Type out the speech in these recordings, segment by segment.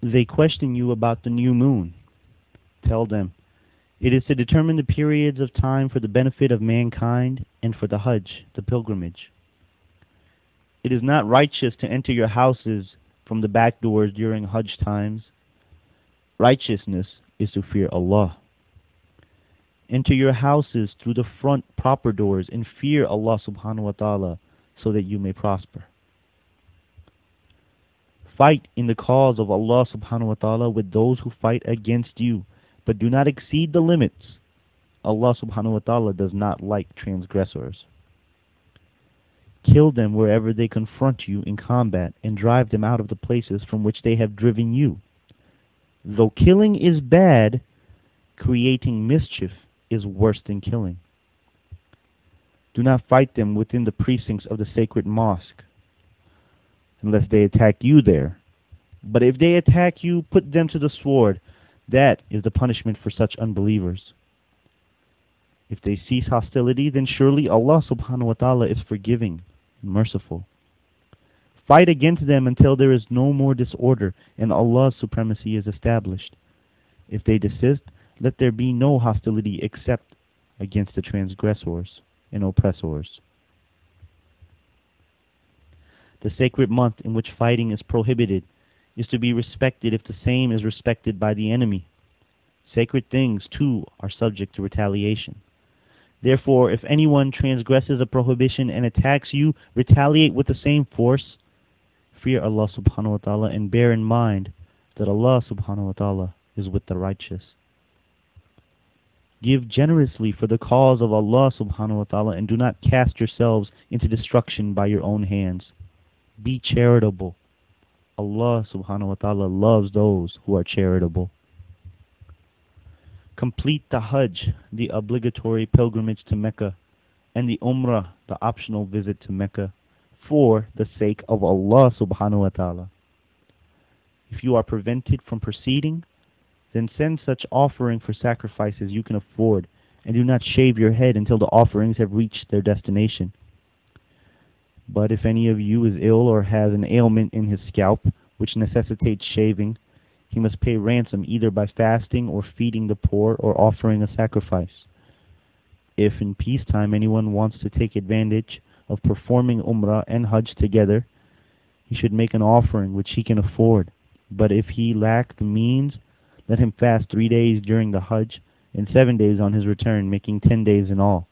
They question you about the new moon. Tell them, it is to determine the periods of time for the benefit of mankind and for the Hajj, the pilgrimage. It is not righteous to enter your houses from the back doors during Hajj times. Righteousness is to fear Allah. Enter your houses through the front proper doors and fear Allah subhanahu wa ta'ala so that you may prosper. Fight in the cause of Allah subhanahu wa ta'ala with those who fight against you, but do not exceed the limits. Allah subhanahu wa ta'ala does not like transgressors. Kill them wherever they confront you in combat and drive them out of the places from which they have driven you. Though killing is bad, creating mischief is worse than killing. Do not fight them within the precincts of the sacred mosque, unless they attack you there. But if they attack you, put them to the sword. That is the punishment for such unbelievers. If they cease hostility, then surely Allah subhanahu wa ta'ala is forgiving and merciful. Fight against them until there is no more disorder and Allah's supremacy is established. If they desist, let there be no hostility except against the transgressors and oppressors. The sacred month in which fighting is prohibited is to be respected if the same is respected by the enemy. Sacred things, too, are subject to retaliation. Therefore, if anyone transgresses a prohibition and attacks you, retaliate with the same force. Fear Allah subhanahu wa ta'ala and bear in mind that Allah subhanahu wa ta'ala is with the righteous. Give generously for the cause of Allah subhanahu wa ta'ala and do not cast yourselves into destruction by your own hands. Be charitable. Allah subhanahu wa ta'ala loves those who are charitable. Complete the Hajj, the obligatory pilgrimage to Mecca, and the Umrah, the optional visit to Mecca, for the sake of Allah subhanahu wa ta'ala. If you are prevented from proceeding, then send such offering for sacrifices you can afford, and do not shave your head until the offerings have reached their destination. But if any of you is ill or has an ailment in his scalp which necessitates shaving, he must pay ransom either by fasting or feeding the poor or offering a sacrifice. If in peacetime anyone wants to take advantage of performing Umrah and Hajj together, he should make an offering which he can afford. But if he lack the means, let him fast 3 days during the Hajj and 7 days on his return, making 10 days in all.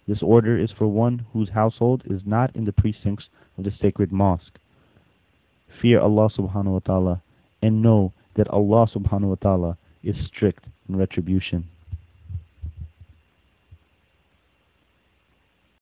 This order is for one whose household is not in the precincts of the sacred mosque. Fear Allah subhanahu wa ta'ala and know that Allah subhanahu wa ta'ala is strict in retribution.